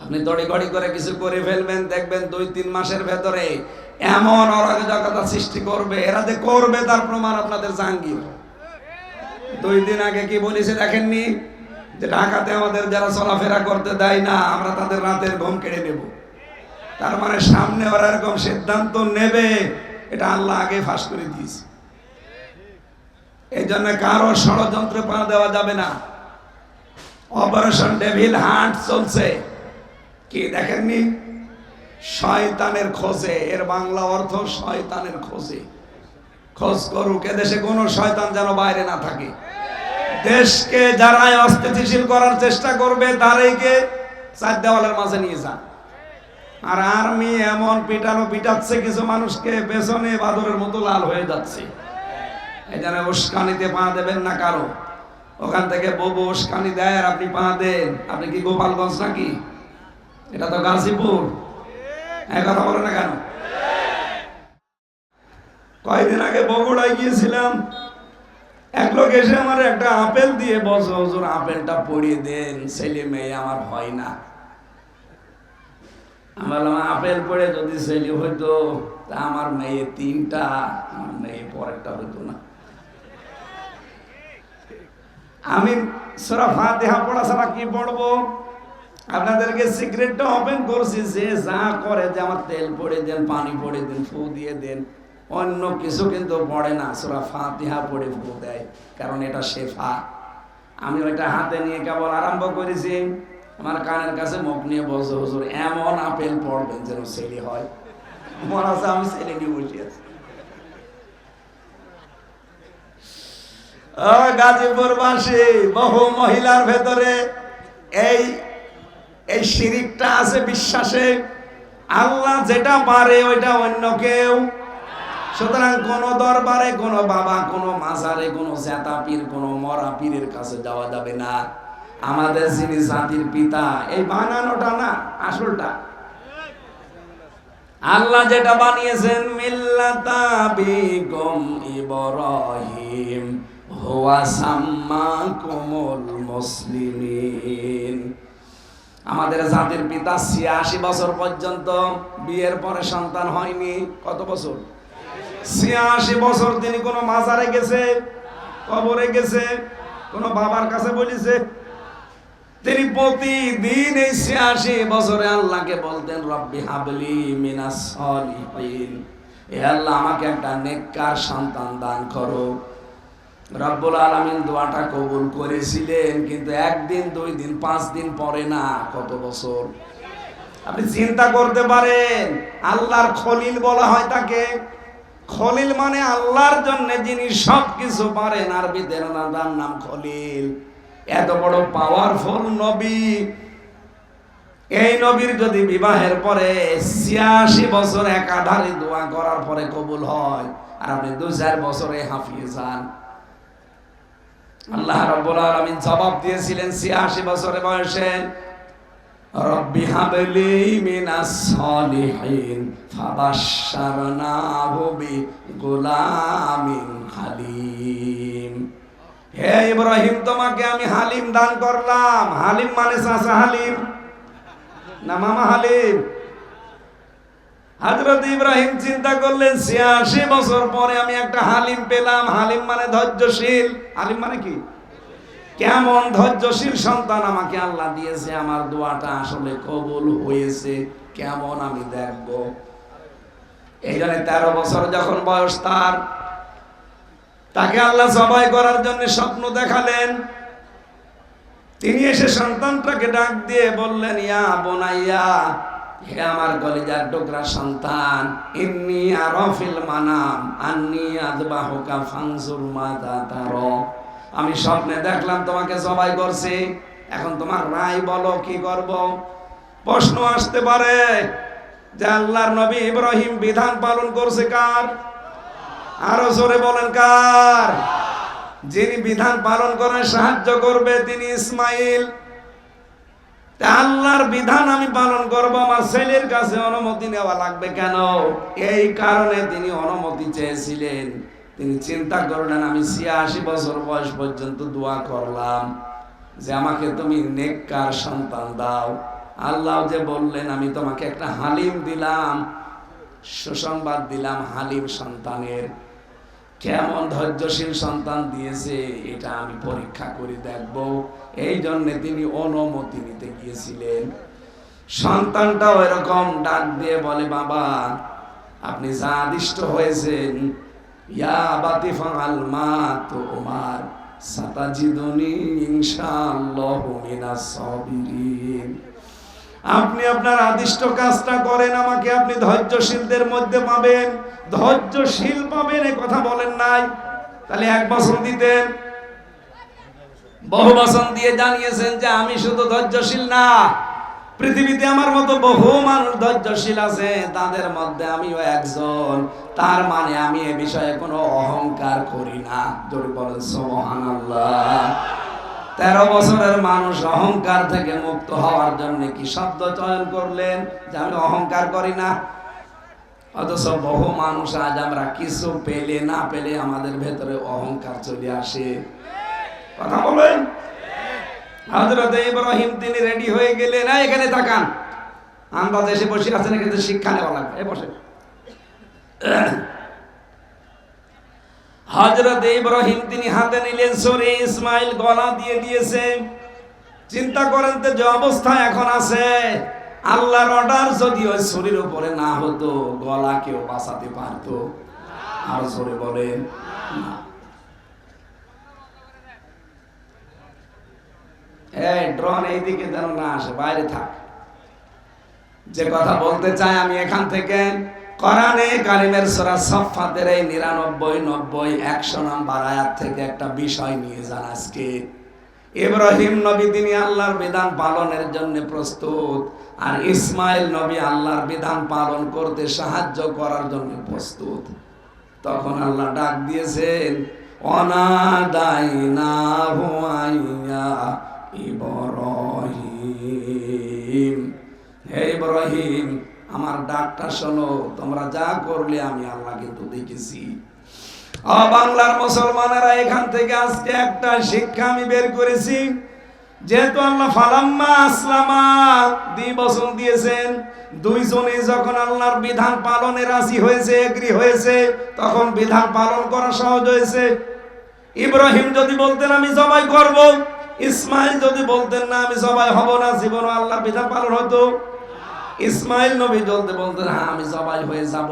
আপনি দড়িগড়ি করে কিছু করে ফেলবেন, দেখবেন 2-3 মাসের ভেতরে এমন অরাজকতা সৃষ্টি করবে। এরা যে করবে তার প্রমাণ আপনাদের জাহাঙ্গীর 2 দিন আগে কি বলেছে দেখেননি, যে ঢাকাতে আমাদের যারা চলাফেরা করতে দেয় না আমরা তাদের রাতের ঘুম কেড়ে নেব। তার মানে সামনে ওরা এরকম সিদ্ধান্ত নেবে, এটা আল্লাহ আগে ফাঁস করে দিয়েছে। এই জন্য কারো ষড়যন্ত্রে পা দেওয়া যাবে না। অপারেশন ডেভিল হান্ট চলছে, কি দেখেননি? শয়তানের খোঁজে, এর বাংলা অর্থ শয়তানের খোঁজে। খোঁজ করুক, এদেশে কোনো শয়তান যেন বাইরে না থাকে। দেশকে যারাই অস্থিতিশীল করার চেষ্টা করবে তারাইকে 4 দেওয়ালের মাঝে নিয়ে যান। আর আর্মি এমন পিটাচ্ছে কিছু মানুষকে, পেছনে বাদরের মতো লাল হয়ে যাচ্ছে। এই জন্য উস্কানিতে পা দেবেন না কারো। ওখান থেকে বউ উস্কানি দেয় আর আপনি পা দেন। আপনি কি গোপালগঞ্জ নাকি? এটা তো গাজীপুর। কথা বলে না কেন? কয়েকদিন আগে বগুড়ায় গিয়েছিলাম, এক লোক এসে আমার একটা আপেল দিয়ে বলছে, হুজুর আপেলটা পড়িয়ে দেন, ছেলে মেয়ে আমার হয় না। আমি বললাম আপেল পড়ে যদি ছেলে হইতো তা আমার মেয়ে 3টা, আমার মেয়ে পরেরটা হইতো না। আমি সূরা ফাতিহা পড়া ছাড়া কি পড়বো? আপনাদেরকে সিক্রেটটা ওপেন করছি, যে যা করে যে আমার তেল পড়ে দেন, পানি পড়ে দেন, ফু দিয়ে দেন, অন্য কিছু কিন্তু পড়ে না, সূরা ফাতিহা পড়ে ফু দেয়, কারণ এটা শেফা। আমি ওইটা হাতে নিয়ে কেবল আরম্ভ করেছি, আমার কানের কাছে মুখ নিয়ে বলছে, হুজুর এমন আপেল পড়বেন যেন ছেলে হয়। মনে আছে আমি ছেলে নিয়ে বসে আছি। গাজীপুরবাসী বহু মহিলার ভেতরে এই শিরিকটা আছে, বিশ্বাসে আল্লাহ যেটা পারে ওইটা অন্য কেউ। সুতরাং কোন দরবারে, কোন বাবা, কোন মাজারে, কোন জেতা পীর, কোন মরা পীরের কাছে যাওয়া যাবে না। আমাদের যিনি জাতির পিতা, এই বানানোটা না, আসলটা আল্লাহ যেটা বানিয়েছেন, মিল্লাতা বিকুম ইব্রাহিম হুয়া সাম্মাকুমুল মুসলিমিন। আমাদের জাতির পিতা 86 বছর পর্যন্ত বিয়ের পরে সন্তান হয়নি। কত বছর? 86 বছর তিনি কোন মাজারে গেছে, কবরে গেছে, কোন বাবার কাছে বলেছে? তিনি প্রতিদিন এই 86 বছরে আল্লাহকে বলতেন, রব্বি হাবলি মিনাস সলিহিন, হে আল্লাহ আমাকে একটা নেককার সন্তান দান করো। রব্বুল আলামিন দোয়াটা কবুল করেছিলেন, কিন্তু 1 দিন 2 দিন 5 দিন পরে না, কত বছর? আপনি চিন্তা করতে পারেন, আল্লাহর খলিল বলা হয় তাকে। খলিল মানে আল্লাহর জন্য যিনি সবকিছু পারেন, আরবিতে তার নাম খলিল। এত বড় পাওয়ারফুল নবী, এই নবীর যদি বিবাহের পরে 86 বছর একাধারে দোয়া করার পরে কবুল হয়, আর আপনি 2-4 বছরে হাফিয়ে যান। আল্লাহ রাব্বুল আলামিন জবাব দিয়েছিলেন 86 বছরের বয়সে, রব্বি হাবলি মিনাস সলিহিন ফাবাশশারনাহু বিগুলামিন হালিম। হে ইব্রাহিম, তোমাকে আমি হালিম দান করলাম। হালিম মানে চাচা হালিম না মামা হালিম। হযরত ইব্রাহিম চিন্তা করলেন 86 বছর পরে আমি একটা হালিম পেলাম। হালিম মানে ধৈর্যশীল। হালিম মানে কি? কেমন ধৈর্যশীল সন্তান আমাকে আল্লাহ দিয়েছে, আমার দোয়াটা আসলে কবুল হয়েছে কেমন আমি দেখব। এই জন্য 13 বছর যখন বয়স তাকে আল্লাহ জবাই করার জন্য স্বপ্ন দেখালেন। তিনি এসে সন্তানটাকে ডাক দিয়ে বললেন, ইয়া বোনাইয়া, হে আমার কলিজার টুকরা সন্তান, ইন্নী আরা ফিল মানাম আন্নী আযবাহুকা ফানজুর মাযা তারা। আমি স্বপ্নে দেখলাম তোমাকে জবাই করছি, এখন তোমার রায় বলো কি করব। প্রশ্ন আসতে পারে যে আল্লাহর নবী ইব্রাহিম বিধান পালন করছে কার? আরো জোরে বলেন কার? যিনি বিধান পালন করে সাহায্য করবে তিনি ইসমাইল। আল্লাহর বিধান আমি পালন করব, আমার ছেলের কাছে অনুমতি নেওয়া লাগবে কেন? এই কারণে তিনি অনুমতি চেয়েছিলেন। তিনি চিন্তা করলেন, আমি 86 বছর বয়স পর্যন্ত দোয়া করলাম যে আমাকে তুমি নেককার সন্তান দাও, আল্লাহ যে বললেন আমি তোমাকে একটা হালিম দিলাম, সুসংবাদ দিলাম হালিম সন্তানের, কেমন ধৈর্যশীল সন্তান দিয়েছে এটা আমি পরীক্ষা করে দেখব। এই জন্য তিনি অনুমতি নিতে গিয়েছিলেন। সন্তানটাও এরকম ডাক দিয়ে বলে, বাবা আপনি যা আদিষ্ট হয়েছেন, ইয়া বাতি ফাআল মা তুমার সাতাজিদুনি ইনশাআল্লাহু মিনাস সাবিরিন। আপনি আপনার আদিষ্ট কাজটা করেন, আমাকে আপনি ধৈর্যশীলদের মধ্যে পাবেন, ধৈর্যশীল পাবেন, এ কথা বলেন নাই। তাহলে এক বছর দিতেন, বহু বছর দিয়ে জানিয়েছেন যে আমি শুধু ধৈর্যশীল না, পৃথিবীতে আমার মতো বহু মানুষ ধৈর্যশীল আছে, তাদের মধ্যে আমিও একজন। তার মানে আমি এ বিষয়ে কোনো অহংকার করি না। জোরে বলেন সুবহানাল্লাহ। 13 বছরের মানুষ অহংকার থেকে মুক্ত হওয়ার জন্য কি শব্দ চয়ন করলেন যে আমি অহংকার করি না। অথচ বহু মানুষ আজ আমরা কিছু পেলে না পেলে আমাদের ভেতরে অহংকার চলে আসে। কথা বলেন। হযরত ইব্রাহিম তিনি রেডি হয়ে গেলেন। এখানে তাকান, আমরা দেশে বসে আছেন, কিন্তু শিক্ষা নেওয়া লাগবে। এই বসে। হযরত ইব্রাহিম তিনি হাতে নিলেন ছুরি, ইসমাইল গলা দিয়ে দিয়েছে। চিন্তা করেন তো যে অবস্থা এখন আছে, আল্লাহর অর্ডার যদি ওই ছুরির উপরে না হতো, গলা কেউ বাঁচাতে পারতো? আর জোরে বলেন না। এই ড্রোন এইদিকে যেন না আসে, বাইরে থাক। যে কথা বলতে চাই আমি এখান থেকে, কোরআনে কারিমের সূরা সাফফাতের এই 99, 90, 100 নম্বর আয়াত থেকে একটা বিষয় নিয়ে যান আজকে। ইব্রাহিম নবী তিনি আল্লাহর বিধান পালনের জন্য প্রস্তুত, আর ইসমাইল নবী আল্লাহর বিধান পালন করতে সাহায্য করার জন্য প্রস্তুত। তখন আল্লাহ ডাক দিয়েছেন, অনাদাইনাহু আইয়া ইব্রাহিম, হে ইব্রাহিম আমার ডাকটা শোনো, তোমরা যা করলে আমি আল্লাহ কিন্তু দেখেছি। বাংলার মুসলমানেরা, এখান থেকে আজকে একটা শিক্ষা আমি বের করেছি। যেহেতু আল্লাহ ফালাম্মা আসলামা 2 বছর দিয়েছেন, দুইজনে যখন আল্লাহর বিধান পালনে রাজি হয়েছে, এগ্রি হয়েছে, তখন বিধান পালন করা সহজ হয়েছে। ইব্রাহিম যদি বলতেন আমি জবাই করব, ইসমাইল যদি বলতেন না আমি জবাই হব না, জীবনে আল্লাহর বিধান পালন হতো? ইসমাইল নবী যদি বলতেন হ্যাঁ আমি জবাই হয়ে যাব,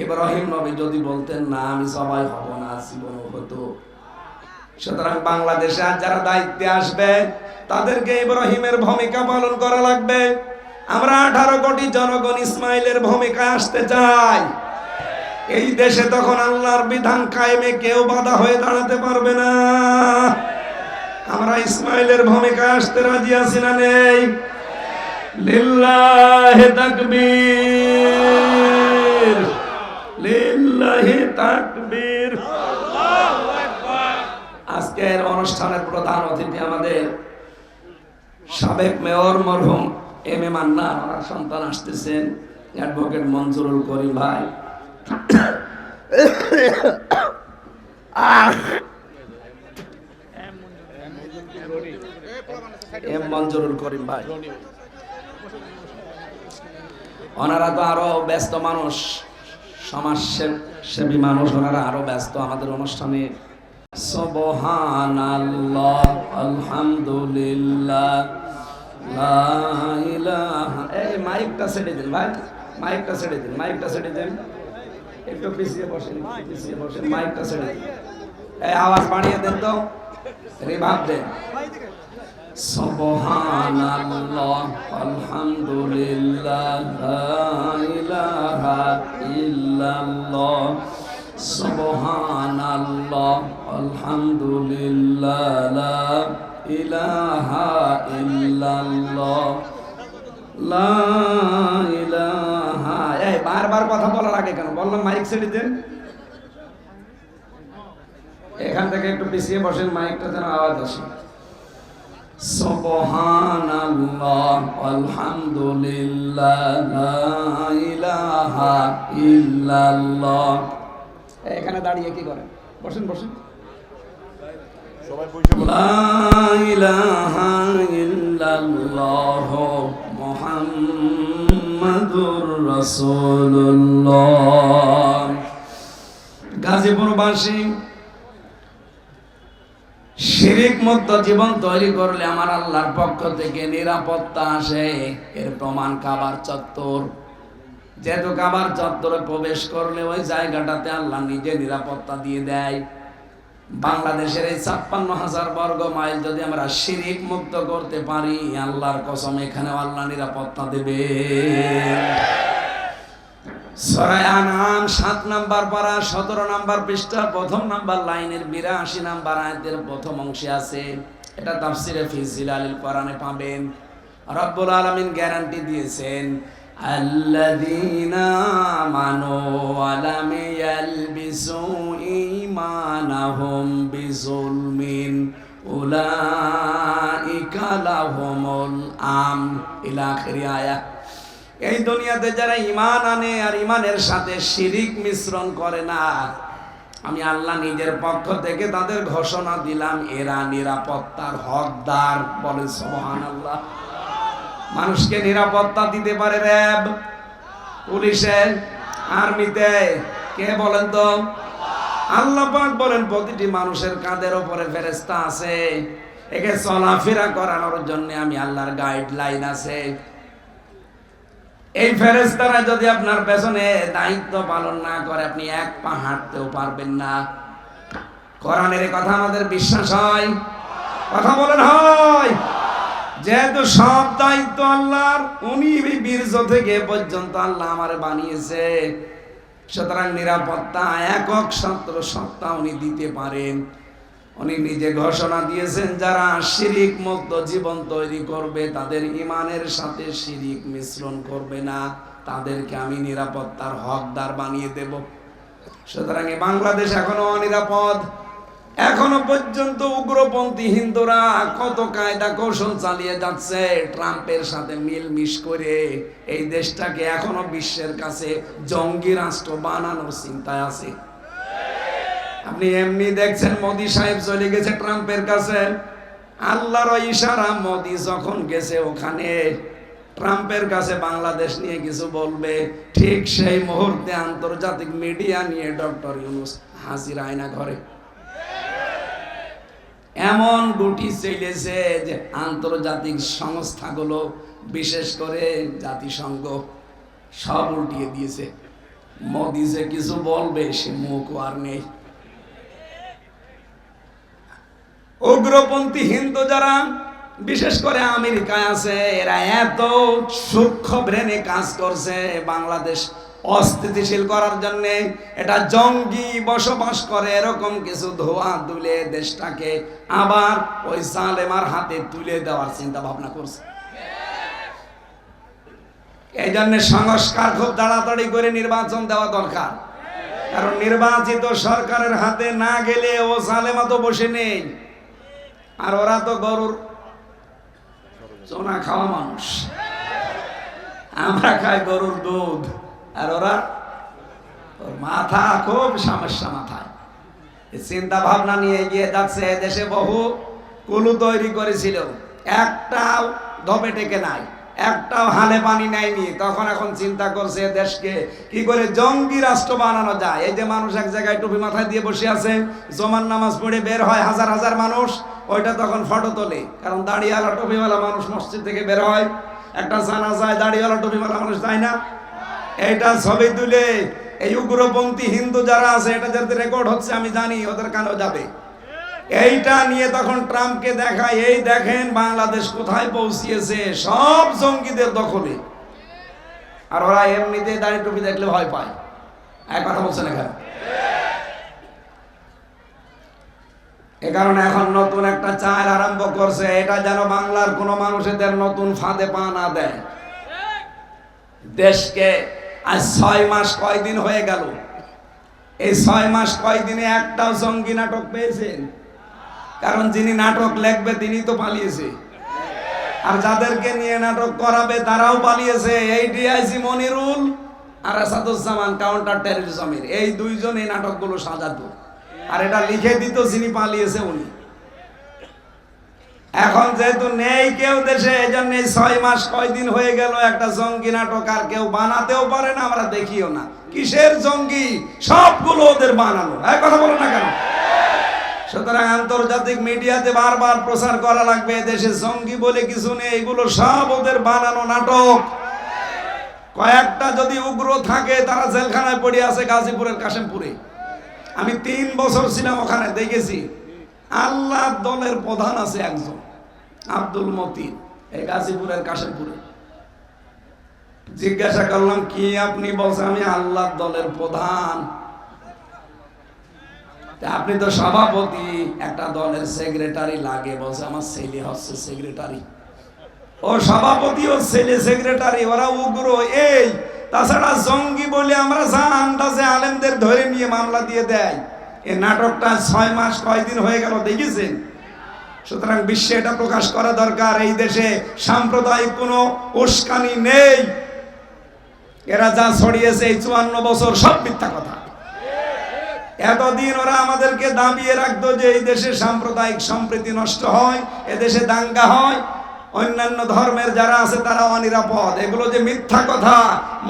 ইব্রাহিম নবী যদি বলতেন না আমি জবাই হব না, জীবন হতো? সুতরাং বাংলাদেশে আজ যারা দায়িত্বে আসবে, তাদেরকে ইব্রাহিমের ভূমিকা পালন করা লাগবে। আমরা 18 কোটি জনগণ ইসমাইলের ভূমিকায় আসতে চাই। এই দেশে তখন আল্লাহর বিধান কায়েমে কেউ বাধা হয়ে দাঁড়াতে পারবে না। আমরা ইসমাইলের ভূমিকায় আসতে রাজি আছি না নেই? লিল্লাহি তাকবীর, লিল্লাহি তাকবীর। আল্লাহু আকবার। আজকের অনুষ্ঠানের প্রধান অতিথি আমাদের সাবেক মেয়র মরহুম এম এ মান্নান, ওনার সন্তান আসতেছেন, অ্যাডভোকেট মঞ্জুরুল করিম ভাই। এম মঞ্জুরুল করিম ভাই, ওনারা তো আরো ব্যস্ত মানুষ, সমাজসেবী মানুষ, ওনারা আরো ব্যস্ত আমাদের অনুষ্ঠানে। সুবহানাল্লাহ, আলহামদুলিল্লাহ, লা ইলাহা। এই মাইকটা ছেড়ে দিন ভাই, মাইকটা ছেড়ে দিন, মাইকটা ছেড়ে দিন, একটু পিছিয়ে বসেন, পিছিয়ে বসেন, মাইকটা ছেড়ে দিন। এই আওয়াজ বাড়িয়ে দেন তো, রিভাব দেন। সুবহানাল্লাহ, আলহামদুলিল্লাহ, লা ইলাহা ইল্লাল্লাহ, সুবহানাল্লাহ, আলহামদুলিল্লাহ, লা ইলাহা ইল্লাল্লাহ, লা ইলাহা। এই বারবার কথা বলার আগে কেন বললাম মাইক ছেড়ে দেন? এখান থেকে একটু পিছিয়ে বসেন, মাইকটা যেন আওয়াজ আসে। সুবহানাল্লাহ, আলহামদুলিল্লাহ, লা ইলাহা ইল্লাল্লাহ। এখানে দাঁড়িয়ে কি করেন? বসেন বসেন। লা ইলাহা ইল্লাল্লাহ মুহাম্মাদুর রাসূলুল্লাহ। গাজীপুরবাসী, শিরিক মুক্ত জীবন তৈরি করলে আমার আল্লাহর পক্ষ থেকে নিরাপত্তা আসে। এর প্রমাণ কাবার চত্বর। যেহেতু কাবার চত্বরে প্রবেশ করলে ওই জায়গাটাতে আল্লাহ নিজে নিরাপত্তা দিয়ে দেয়। বাংলাদেশের এই ৫৬,০০০ বর্গ মাইল যদি আমরা শিরিক মুক্ত করতে পারি, আল্লাহর কসম এখানেও আল্লাহ নিরাপত্তা দেবে। সূরা আনআম ৭ নাম্বার পারা ১৭ নাম্বার পৃষ্ঠা প্রথম নাম্বার লাইনের ৮২ নাম্বার আয়াতের প্রথম অংশে আছে। এটা তাফসিরে ফি জিলালিল কোরআনে পাবেন। রব্বুল আলামিন গ্যারান্টি দিয়েছেন, আল্লাযীনা আমানু ওয়া লাম ইয়ালবিসু ঈমানাহুম বিযুলমিন উলাইকা লাহুমুল আমন ইলা আখির আয়াত। এই দুনিয়াতে যারা ঈমান আনে আর ঈমানের সাথে শিরিক মিশ্রণ করে না, আমি আল্লাহ নিজের পক্ষ থেকে তাদের ঘোষণা দিলাম, এরা নিরাপত্তার হকদার। বলেন সুবহানাল্লাহ। মানুষকে নিরাপত্তা দিতে পারে র্যাব, পুলিশে, আর্মিতে। কে বলেন তো? আল্লাহ পাক বলেন, প্রতিটি মানুষের কাঁধের উপরে ফেরেশতা আছে। একে চলাফেরা করানোর জন্য আমি আল্লাহর গাইডলাইন আছে। এই ফেরেশতারা যদি আপনার পেছনে দায়িত্ব পালন না করে, আপনি এক পা হাঁটতেও পারবেন না। কোরআনের কথা আমাদের বিশ্বাস হয়? কথা বলেন হয়? যেহেতু সব দায়িত্ব আল্লাহর, উনি এই বীর্য থেকে পর্যন্ত আল্লাহ আমার বানিয়েছে, সুতরাং নিরাপত্তা একক সত্তা উনি দিতে পারেন। উনি নিজে ঘোষণা দিয়েছেন, যারা শিরিক মুক্ত জীবন তৈরি করবে, তাদের ঈমানের সাথে শিরিক মিশ্রণ করবে না, তাদেরকে আমি নিরাপত্তার হকদার বানিয়ে দেব। সুতরাং বাংলাদেশ এখনো অনিরাপদ। এখনো পর্যন্ত উগ্রপন্থী হিন্দুরা কত কায়দা কৌশল চালিয়ে যাচ্ছে ট্রাম্পের সাথে মিলমিশ করে। এই দেশটাকে এখনো বিশ্বের কাছে জঙ্গি রাষ্ট্র বানানোর চিন্তায় আছে। আপনি এমনি দেখছেন মোদি সাহেব চলে গেছে ট্রাম্পের কাছে। আল্লাহর ইশারা, মোদি যখন গেছে ওখানে ট্রাম্পের কাছে বাংলাদেশ নিয়ে কিছু বলবে, ঠিক সেই মুহূর্তে আন্তর্জাতিক মিডিয়া নিয়ে ডক্টর ইউনূস হাজির আয়না ঘরে। এমন গুটি চলেছে যে আন্তর্জাতিক সংস্থাগুলো, বিশেষ করে জাতিসংঘ, সব উল্টিয়ে দিয়েছে। মোদি যে কিছু বলবে সে মুখ আর নেই। উগ্রপন্থী হিন্দু যারা বিশেষ করে আমেরিকায় আছে, এরা এত সূক্ষ্ম ব্রেনে কাজ করছে বাংলাদেশ অস্থিতিশীল করার জন্য। এটা জঙ্গি বসবাস করে এরকম কিছু ধোয়া তুলে দেশটাকে আবার ওই সালেমার হাতে তুলে দেওয়ার চিন্তা ভাবনা করছে। এই জন্য সংস্কার খুব তাড়াতাড়ি করে নির্বাচন দেওয়া দরকার। কারণ নির্বাচিত সরকারের হাতে না গেলে ও সালেমা তো বসে নেই, আর ওরা তো গরুর চোনা খাওয়া মানুষ। আমরা খাই গরুর দুধ, আর ওরা মাথা খুব সমস্যা মাথায়। চিন্তা ভাবনা নিয়ে এগিয়ে যাচ্ছে। দেশে বহু কুলু তৈরি করেছিল, একটাও ধপে টেকে নাই, একটাও হালে পানি নেয়নি। তখন এখন চিন্তা করছে দেশকে কি করে জঙ্গি রাষ্ট্র বানানো যায়। এই যে মানুষ এক জায়গায় টুপি মাথায় দিয়ে বসে আছে, জমান নামাজ পড়ে বের হয় হাজার হাজার মানুষ, ওইটা তখন ফটো তোলে। কারণ দাড়িওয়ালা টুপিওয়ালা মানুষ মসজিদ থেকে বের হয়, একটা জানাজায় দাড়িওয়ালা টুপিওয়ালা মানুষ যায় না, এইটা ছবি তুলে এই উগ্রপন্থী হিন্দু যারা আছে, এটা যাতে রেকর্ড হচ্ছে আমি জানি, ওদের কানেও যাবে। এইটা নিয়ে তখন ট্রাম্পকে দেখায়, এই দেখেন বাংলাদেশ কোথায় পৌঁছিয়েছে, সব জঙ্গিদের দখলে। আর ওরা এমনিতে দাড়ি টুপি দেখলে ভয় পায়। এক কথা বলছেন এখানে। এ কারণে এখন নতুন একটা চাল আরম্ভ করছে, এটা যেন বাংলার কোন মানুষদের নতুন ফাঁদে পা না দেয়। দেশকে আজ ৬ মাস কয়দিন হয়ে গেল, এই ৬ মাস কয়দিনে একটাও জঙ্গি নাটক পেয়েছেন? কারণ যিনি নাটক লিখবে তিনি তো পালিয়েছে, আর যাদেরকে নিয়ে নাটক করাবে তারাও পালিয়েছে। এই ডিআইজি মনিরুল আর আসাদুজ্জামান কাউন্টার টেররিজমের এই দুইজন এই নাটকগুলো সাজাতো, আর এটা লিখে দিত যিনি পালিয়েছে উনি। এখন যেহেতু নেই কেউ দেশে, এই জন্য 6 মাস কয়দিন হয়ে গেল একটা জঙ্গি নাটক আর কেউ বানাতেও পারে না, আমরা দেখিও না। কিসের জঙ্গি? সবগুলো ওদের বানানো। এক কথা বলো না কেন? সুতরাং আন্তর্জাতিক মিডিয়াতে বারবার প্রচার করা লাগবে দেশে জঙ্গি বলে কিছু নেই, এগুলো সব ওদের বানানো নাটক। কয়েকটা যদি উগ্র থাকে তারা জেলখানায় পড়ে আছে গাজীপুরের কাশিমপুরে। আমি 3 বছর ছিলাম ওখানে, দেখেছি। আল্লাহ দলের প্রধান আছে একজন, আব্দুল মতিন, এই গাজীপুরের কাশিমপুরে। জিজ্ঞাসা করলাম কি আপনি? বলছে আমি আল্লাহ দলের প্রধান। আপনি তো সভাপতি, একটা দলের সেক্রেটারি লাগে। বলছে আমার ছেলে হচ্ছে সেক্রেটারি। ও সভাপতি ও ছেলে সেক্রেটারি, ওরা উগ্র। এই তাছাড়া জঙ্গি বলে আমরা যা আন্দাজে আলেমদের ধরে নিয়ে মামলা দিয়ে দেয়। এই নাটকটা 6 মাস কয়দিন হয়ে গেল, দেখেছেন? সুতরাং বিশ্বে এটা প্রকাশ করা দরকার, এই দেশে সাম্প্রদায়িক কোনো উস্কানি নেই। এরা যা ছড়িয়েছে এই 54 বছর সব মিথ্যা কথা। এতদিন ওরা আমাদেরকে দাবিয়ে রাখতো যে এই দেশে সাম্প্রদায়িক সম্প্রীতি নষ্ট হয়, এদেশে দাঙ্গা হয়, অন্যান্য ধর্মের যারা আছে তারা অনিরাপদ। এগুলো যে মিথ্যা কথা,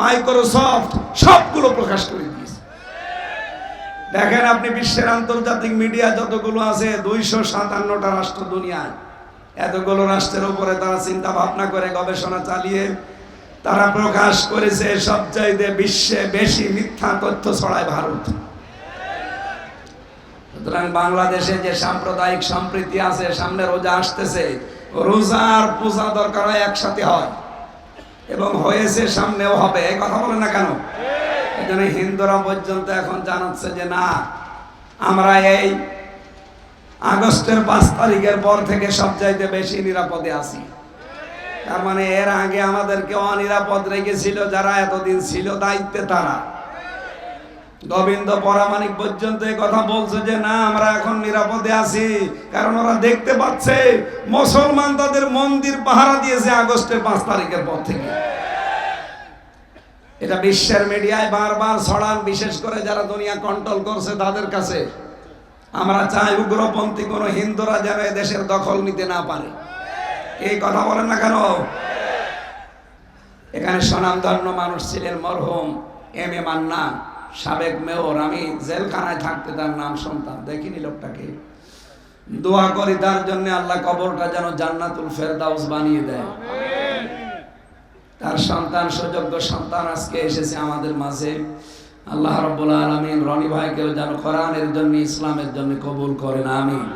মাইক্রোসফট সবগুলো প্রকাশ করে দিয়েছে। দেখেন আপনি বিশ্বের আন্তর্জাতিক মিডিয়া যতগুলো আছে, 257টা রাষ্ট্র দুনিয়ায়, এতগুলো রাষ্ট্রের উপরে তারা চিন্তা ভাবনা করে গবেষণা চালিয়ে তারা প্রকাশ করেছে সবচাইতে বিশ্বে বেশি মিথ্যা তথ্য ছড়ায় ভারত। সুতরাং বাংলাদেশে যে সাম্প্রদায়িক সম্প্রীতি আছে, সামনে রোজা আসতেছে, রোজা আর পূজা দরকার হয় একসাথে হয়, এবং হয়েছে, সামনেও হবে। এই কথা বলে না কেন? এই জন্য হিন্দুরা পর্যন্ত এখন জানাচ্ছে যে না, আমরা এই আগস্টের 5 তারিখের পর থেকে সবচাইতে বেশি নিরাপদে আছি। তার মানে এর আগে আমাদেরকে অনিরাপদ রেখেছিল যারা এতদিন ছিল দায়িত্বে, তারা। গোবিন্দ পরামানিক পর্যন্ত এই কথা বলছে যে না, আমরা এখন নিরাপদে আছি, কারণ ওরা দেখতে পাচ্ছে মুসলমান তাদের মন্দির পাহারা দিয়েছে আগস্টের 5 তারিখের পর থেকে। এটা বিশ্বের মিডিয়ায় বারবার ছড়ান, বিশেষ করে যারা দুনিয়া কন্ট্রোল করছে তাদের কাছে। আমরা চাই উগ্রপন্থী কোন হিন্দুরা যেন দেশের দখল নিতে না পারে। এই কথা বলেন না কেন? এখানে স্বনামধন্য মানুষ ছিলেন মরহুম এম এ মান্নান, সাবেক মেয়র। আমি জেলখানায় থাকতে তার নাম শুনতাম, দেখিনি লোকটাকে। দোয়া করি তার জন্য আল্লাহ কবরটা যেন জান্নাতুল ফেরদাউস বানিয়ে দেয়। তার সন্তান, সুযোগ্য সন্তান আজকে এসেছে আমাদের মাঝে। আল্লাহ রাব্বুল আলামিন রনি ভাইকেও যেন কোরআনের জন্য, ইসলামের জন্য কবুল করেন, আমিন।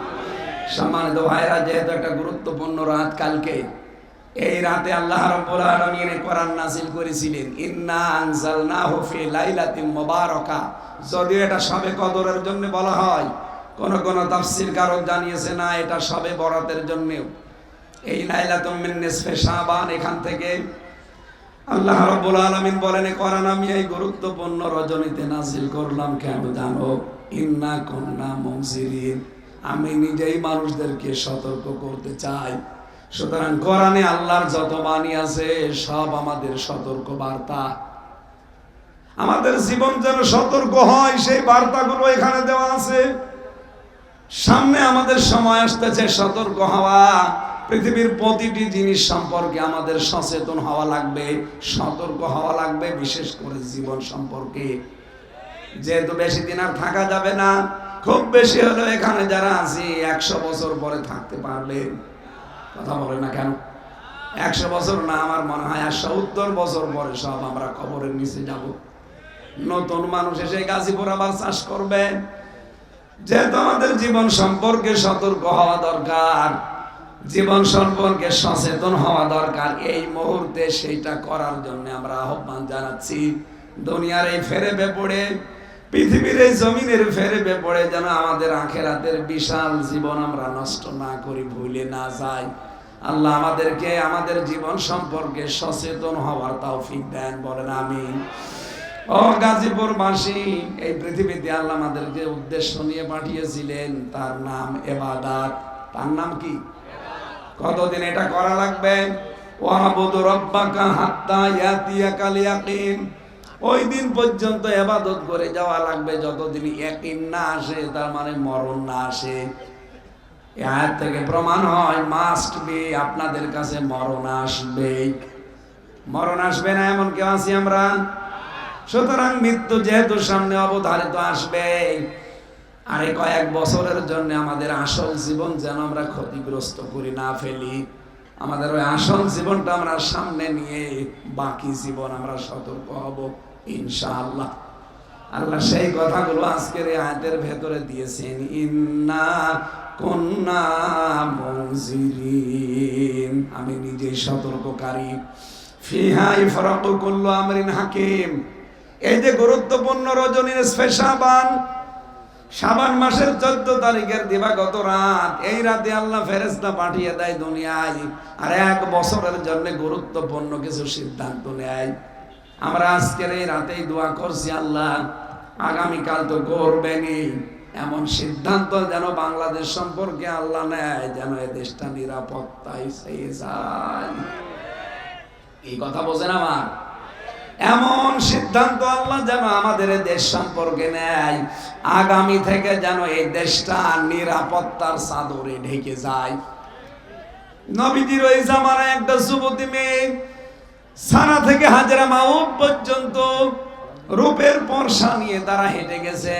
সম্মানিত ভাইরা, যেহেতু একটা গুরুত্বপূর্ণ রাত কালকে, এই রাতে আল্লাহ রাব্বুল আলামিন কোরআন নাযিল করেছিলেন। ইন্না আনজালনাহু ফি লাইলাতিন মুবারাকা। যদিও এটা শবে কদরের জন্য বলা হয়, কোন কোন তাফসীরকারক জানিয়েছে না, এটা শবে বরাতের জন্যও। এই লাইলাতুম মিন নিসফে শাবান, এখান থেকে আল্লাহ রাব্বুল আলামিন বলেন কোরআন আমি এই গুরুত্বপূর্ণ রজনীতে নাযিল করলাম। কেন জানো? ইন্না কুন্না মুনজিরিন। আমি নিজেই মানুষদেরকে সতর্ক করতে চাই। সুতরাং কোরআনে আল্লাহর যত বাণী আছে সব আমাদের সতর্ক বার্তা। আমাদের জীবন যেন সতর্ক হয়, সেই বার্তাগুলো এখানে দেওয়া আছে। সামনে আমাদের সময় আসতেছে সতর্ক হওয়া। পৃথিবীর প্রতিটি জিনিস সম্পর্কে আমাদের সচেতন হওয়া লাগবে, সতর্ক হওয়া লাগবে, বিশেষ করে জীবন সম্পর্কে। যেহেতু বেশি দিন আর থাকা যাবে না, খুব বেশি হলো এখানে যারা আছি 100 বছর পরে থাকতে পারলে। কথা বলে না কেন? 100 বছর না, আমার মনে হয় 70 বছর পরে সব আমরা কবরের নিচে যাব। নতুন মানুষ এসে গাজীপুর আবার চাষ করবে। যেহেতু আমাদের জীবন সম্পর্কে সতর্ক হওয়া দরকার, জীবন সম্পর্কে সচেতন হওয়া দরকার, এই মুহূর্তে সেইটা করার জন্য আমরা আহ্বান জানাচ্ছি। দুনিয়ার এই ফেরেবে পড়ে, পৃথিবীর এই জমিনের ফেরেবে পড়ে যেন আমাদের আখিরাতের বিশাল জীবন আমরা নষ্ট না করি, ভুলে না যাই। আল্লাহ আমাদেরকে আমাদের জীবন সম্পর্কে সচেতন হওয়ার তৌফিক দেন, বলেন আমিন। ও গাজীপুরবাসী, এই পৃথিবীতে আল্লাহ আমাদেরকে উদ্দেশ্য নিয়ে পাঠিয়েছিলেন, তার নাম ইবাদত। তার নাম কি? কতদিন এটা করা লাগবে? ওয়াবুদু রাব্বাকা হাত্তা ইয়াতিয়াকাল ইয়াকিন। ওই দিন পর্যন্ত ইবাদত করে যাওয়া লাগবে যতদিন ইয়াকিন না আসে, তার মানে মরণ না আসে। এই আয়াত থেকে প্রমাণ হয় মাস্ট বি আপনাদের কাছে মরণ আসবে। মরণ আসবে না এমন কেউ আছি আমরা? সুতরাং মৃত্যু যেহেতু সামনে অবধারিত আসবে, আর এই কয়েক বছরের জন্য আমাদের আসল জীবন যেন আমরা ক্ষতিগ্রস্ত করি না ফেলি। আমাদের ওই আসল জীবনটা আমরা সামনে নিয়ে বাকি জীবন আমরা সতর্ক হব ইনশাআল্লাহ। আল্লাহ সেই কথাগুলো আজকের এই আয়াতের ভেতরে দিয়েছেন, ইন্না কুন্না মুনজিরিন, আমি নিজেই সতর্ককারী। ফিহা ইফরাকু কুল্লু আমরিন হাকিম, এই যে গুরুত্বপূর্ণ রজনীর স্পেশাবান, শাবান মাসের 14 তারিখের দিবাগত রাত, এই রাতে আল্লাহ ফেরেশতা পাঠিয়ে দেয় দুনিয়ায়, আর 1 বছরের জন্য গুরুত্বপূর্ণ কিছু সিদ্ধান্ত নেয়। আমরা আজকের এই রাতেই দোয়া করছি, আল্লাহ আগামীকাল তো করবেনই, এমন সিদ্ধান্ত যেন বাংলাদেশ সম্পর্কে আল্লাহ নেয় যেন এই দেশটা নিরাপত্তায় পেয়ে যায়। এই কথা বোঝেন আমার? এমন সিদ্ধান্ত আল্লাহ যেন আমাদের দেশ সম্পর্কে নেয়, আগামী থেকে যেন এই দেশটা নিরাপত্তার চাদরে ঢেকে যায়। নবীজির ওই জামানায় একটা যুবতী মেয়ে সানা থেকে হাজরা মাউত পর্যন্ত রূপের পরশা নিয়ে তারা হেঁটে গেছে।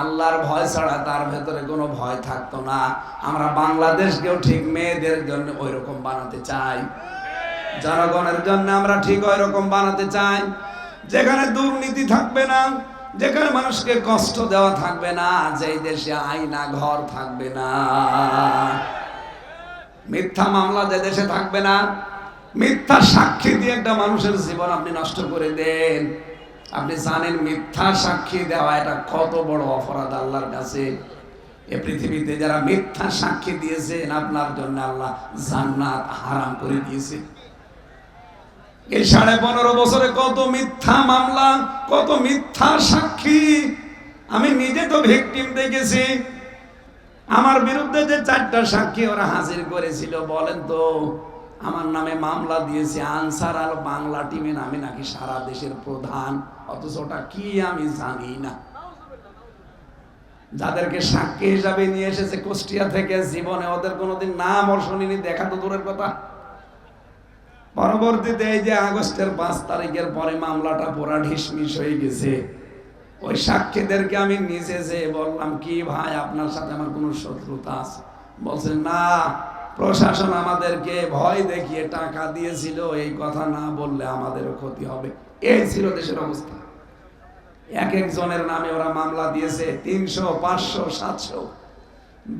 আল্লাহর ভয় ছাড়া তার ভেতরে কোনো ভয় থাকতো না। আমরা বাংলাদেশকেও ঠিক মেয়েদের জন্য ওই রকম বানাতে চাই, জনগণের জন্য আমরা ঠিক ওই রকম বানাতে চাই, যেখানে দুর্নীতি থাকবে না, যেখানে মানুষকে কষ্ট দেওয়া থাকবে না, যেই দেশে আইনা ঘর থাকবে না, মিথ্যা মামলা যে দেশে থাকবে না, মিথ্যা সাক্ষী দিয়ে একটা মানুষের জীবন আপনি নষ্ট করে দেন। আপনি জানেন মিথ্যা সাক্ষী দেওয়া এটা কত বড় অপরাধ আল্লাহর কাছে। এই পৃথিবীতে যারা মিথ্যা সাক্ষী দিয়েছেন আপনার জন্য আল্লাহ জান্নাত হারাম করে দিয়েছে। এই 15.5 বছরে কত মিথ্যা মামলা, কত মিথ্যা সাক্ষী, আমি নিজে তো ভিকটিম দেখেছি। আমার বিরুদ্ধে যে 4টা সাক্ষী ওরা হাজির করেছিল, বলেন তো আমার নামে মামলা দিয়েছে আনসার আর বাংলা টিমে, আমি নাকি সারা দেশের প্রধান, অথচ ওটা কি আমি জানি না। যাদেরকে সাক্ষী হিসাবে নিয়ে এসেছে কুষ্টিয়া থেকে, জীবনে ওদের কোনোদিন নাম ও শুনিনি, দেখা তো দূরের কথা। পরবর্তীতে এই যে আগস্টের 5 তারিখের পরে মামলাটা পুরা ঢিসমিস হয়ে গেছে, ওই সাক্ষীদেরকে আমি নিজে যে বললাম, কি ভাই আপনার সাথে আমার কোনো শত্রুতা আছে? বলছেন না, প্রশাসন আমাদেরকে ভয় দেখিয়ে টাকা দিয়েছিল, এই কথা না বললে আমাদেরও ক্ষতি হবে। এই ছিল দেশের অবস্থা। এক একজনের নামে ওরা মামলা দিয়েছে 300, 500, 700।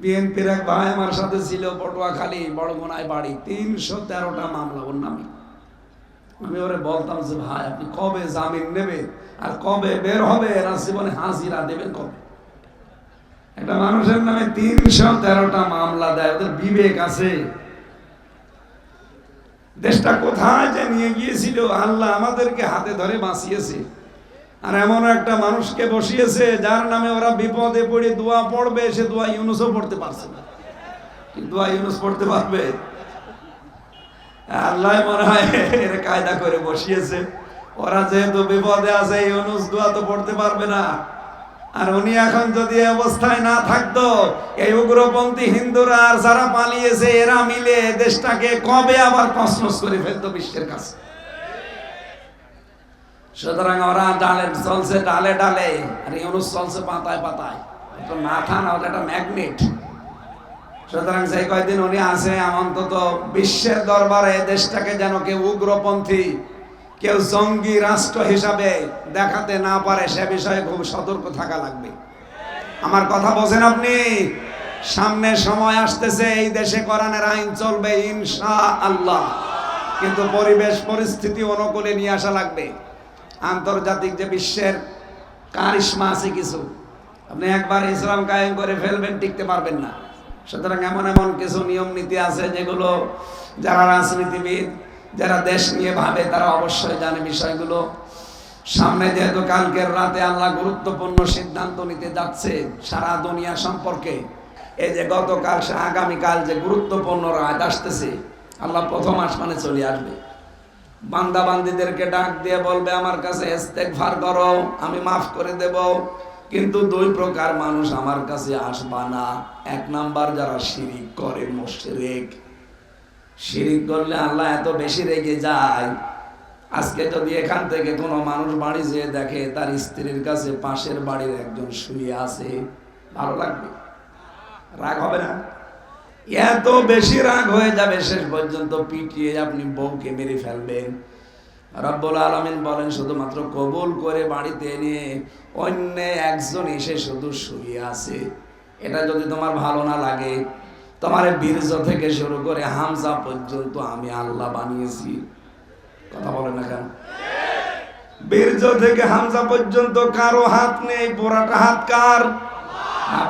বিএনপির এক ভাই আমার সাথে ছিল, পটুয়াখালী বড়গুনায় বাড়ি, 313টা মামলা ওর নামে। আমি ওরে বলতাম যে ভাই আপনি কবে জামিন নেবে আর কবে বের হবে, এরা জীবনে হাজিরা দেবেন কবে? একটা মানুষের নামে 313টা মামলা দেয়, ওদের বিবেক আছে? দেশটা কোথায় যে নিয়ে গিয়েছিল আল্লাহ আমাদেরকে হাতে ধরে বাঁচিয়েছে। আর এমন একটা মানুষকে বসিয়েছে যার নামে ওরা বিপদে পড়ে দোয়া পড়বে, সে দোয়া ইউনূসও পড়তে পারছে না। দোয়া ইউনূস পড়তে পারবে? আল্লাহ মনে হয় এর কায়দা করে বসিয়েছে, ওরা যেহেতু বিপদে আছে ইউনূস দোয়া তো পড়তে পারবে না। আর উনি এখন যদি অবস্থায় না থাকতো, এই উগ্রপন্থী হিন্দুরা আর যারা পালিয়েছে এরা মিলে দেশটাকে কবে আবার তছনছ করে ফেলতো বিশ্বের কাছে। সুতরাং ওরা ডালে চলছে, ডালে ডালে, আর ইউনূস চলছে পাতায় পাতায়। তো মাথা না, ওটা একটা ম্যাগনেট। সুতরাং সেই কয়দিন উনি আছে, অন্তত বিশ্বের দরবারে দেশটাকে যেন কেউ উগ্রপন্থী, কেউ জঙ্গি রাষ্ট্র হিসাবে দেখাতে না পারে, সে বিষয়ে খুব সতর্ক থাকা লাগবে। আমার কথা বোঝেন আপনি? সামনে সময় আসতেছে, এই দেশে কোরআনের আইন চলবে ইনশাআল্লাহ, কিন্তু পরিবেশ পরিস্থিতি অনুকূলে নিয়ে আসা লাগবে। আন্তর্জাতিক যে বিশ্বের কারিশমা আছে কিছু, আপনি একবার ইসলাম কায়েম করে ফেলবেন, টিকতে পারবেন না। সুতরাং এমন এমন কিছু নিয়ম নীতি আছে যেগুলো যারা রাজনীতিবিদ, যারা দেশ নিয়ে ভাবে, তারা অবশ্যই জানে বিষয়গুলো। সামনে যেহেতু কালকের রাতে আল্লাহ গুরুত্বপূর্ণ সিদ্ধান্ত নিতে যাচ্ছে সারা দুনিয়া সম্পর্কে, এই যে গতকাল আগামীকাল যে গুরুত্বপূর্ণ রাত আসতেছে, আল্লাহ প্রথম আসমানে চলে আসবে। বান্দা বান্দীদেরকে ডাক দিয়ে বলবে আমার কাছে ইস্তেগফার করো, আমি মাফ করে দেব। কিন্তু দুই প্রকার মানুষ আমার কাছে আসবা না। এক নাম্বার যারা শিরিক করে, মুশরিক। শিরিক করলে আল্লাহ এত বেশি রেগে যায়। আজকে যদি এখান থেকে কোনো মানুষ বাড়ি যেয়ে দেখে তার স্ত্রীর কাছে পাশের বাড়ির একজন শুয়ে আছে, ভালো লাগবে? রাগ হবে না? এত বেশি রাগ হয়ে যাবে, শেষ পর্যন্ত পিটিয়ে আপনি বউকে মেরে ফেলবেন। রব্বুল আলামিন বলেন শুধুমাত্র কবুল করে বাড়িতে এনে অন্য একজন এসে শুধু শুয়ে আছে, এটা যদি তোমার ভালো না লাগে, তোমার বীর্য থেকে শুরু করে হামজা পর্যন্ত আমি আল্লাহ বানিয়েছি। কথা বলেন না কেন? বীর্য থেকে হামজা পর্যন্ত কারো হাত নেই, পুরাটা হাত কার?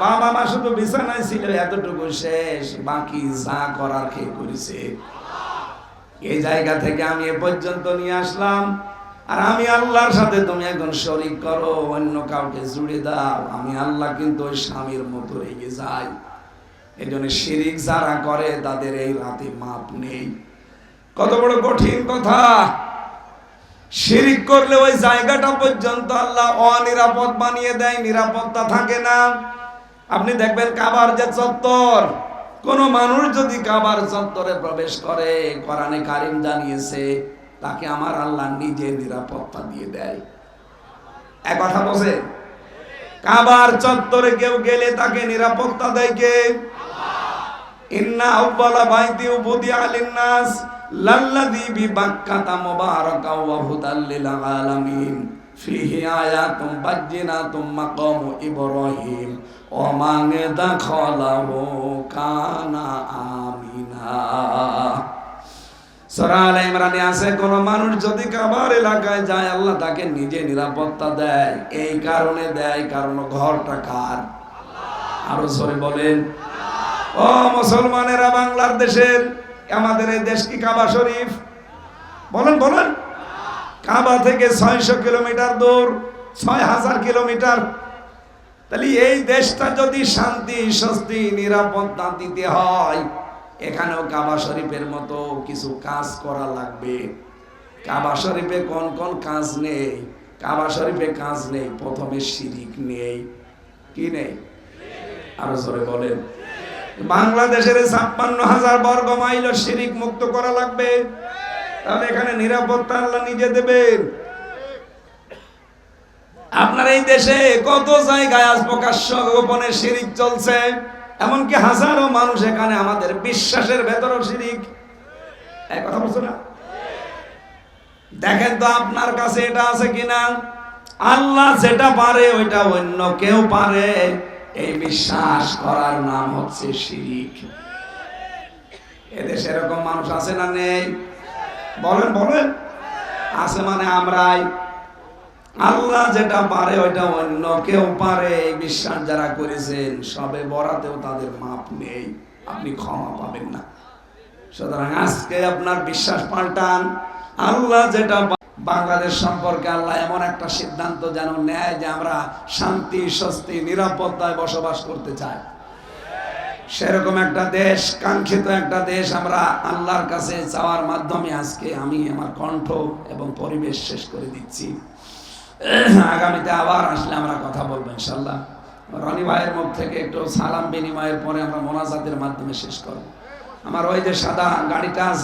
বাবা মা শুধু বিছানায় ছিল, এতটুকু শেষ, বাকি যা করার কে করেছে। এই জায়গা থেকে আমি এ পর্যন্ত নিয়ে আসলাম, আর আমি আল্লাহর সাথে তুমি এখন শরীক করো, অন্য কাউকে জুড়ে দাও, আমি আল্লাহ কিন্তু ওই স্বামীর মতো রেগে যাই। এই জন্য শিরিক যারা করে তাদের এই রাতে মাপ নেই। কত বড় কঠিন কথা! শিরিক করলে ওই জায়গাটা পর্যন্ত আল্লাহ অনিরাপদ বানিয়ে দেয়, নিরাপত্তা থাকে না। আপনি দেখবেন কাবার যে চত্বর, কোন মানুষ যদি কাবার চত্বরে প্রবেশ করে, কোরআনে কারিম জানিয়েছে তাকে আমার আল্লাহ নিজে নিরাপত্তা দিয়ে দেয়। এক কথা বলছে, কাবার চত্বরে কেউ গেলে তাকে নিরাপত্তা দেয় কে? ইন্না আউয়ালা বাইতি উবুদিয়া লিন-নাস লাল্লাযী বিবাক্কাতা মুবারাকাও ওয়া হুদাল লিল আলামিন ফিহি আয়াতুম বাজ্জিনাতুম মাকামু ইব্রাহিম ওয়া মান দাখালাহু কানা আমিনা। সূরা আলে ইমরানে আছে, কোন মানুষ যদি কাবার এলাকায় যায় আল্লাহ তাকে নিজে নিরাপত্তা দেয়। এই কারণে দেয় কারণ ঘরটা কার? আল্লাহ। আরো জোরে বলেন। ও মুসলমানেরা, বাংলার দেশের আমাদের এই দেশ কি কাবা শরীফ? বলেন বলেন। কাবা থেকে 600 কিলোমিটার দূর, 6000 কিলোমিটার। তাহলে এই দেশটা যদি শান্তি, স্বস্তি, নিরাপত্তা দিতে হয়, এখানেও কাবা শরীফের মতো কিছু কাজ করা লাগবে। কাবা শরীফে কোন কোন কাজ নেই? কাবা শরীফে কাজ নেই, প্রথমে শিরিক নেই। কি নেই? আরো জোরে বলেন। বাংলাদেশের 56,000 বর্গ মাইল শিরিক মুক্ত করা লাগবে। তাহলে এখানে নিরাপত্তা আল্লাহ নিজে দেবেন। আপনার এই দেশে কত জায়গায় আজ প্রকাশ্য গোপনে শিরিক চলছে, এমনকি হাজারো মানুষ এখানে আমাদের বিশ্বাসের ভেতরও শিরিক। এই কথা বলছো না? দেখেন তো আপনার কাছে এটা আছে কিনা। আল্লাহ যেটা পারে ওইটা অন্য কেউ পারে, এই বিশ্বাস করার নাম হচ্ছে শিরিক। এদেশে এরকম মানুষ আছে না নেই? বলেন বলেন। আছে মানে আমরাই। আল্লাহ যেটা পারে ওইটা অন্য কেউ পারে, এই বিশ্বাস যারা করেছেন সবে বরাতেও তাদের মাপ নেই, আপনি ক্ষমা পাবেন না। সুতরাং আজকে আপনার বিশ্বাস পাল্টান। আল্লাহ যেটা, বাংলাদেশ সম্পর্কে আল্লাহ এমন একটা সিদ্ধান্ত যেন নেয় যে আমরা শান্তি, স্বস্তি, নিরাপত্তায় বসবাস করতে চাই। সেরকম একটা দেশ, কাঙ্ক্ষিত একটা দেশ আমরা আল্লাহর কাছে চাওয়ার মাধ্যমে আজকে আমি আমার কণ্ঠ এবং পরিবেশ শেষ করে দিচ্ছি। আগামীতে আবার আসলে আমরা কথা বলবো ইনশাআল্লাহ। রনি ভাইয়ের মুখ থেকে একটু সালাম বিনিময়ের পরে আমরা মোনাজাতের মাধ্যমে শেষ করব। আমার ওই যে সাদা গাড়িটা আছে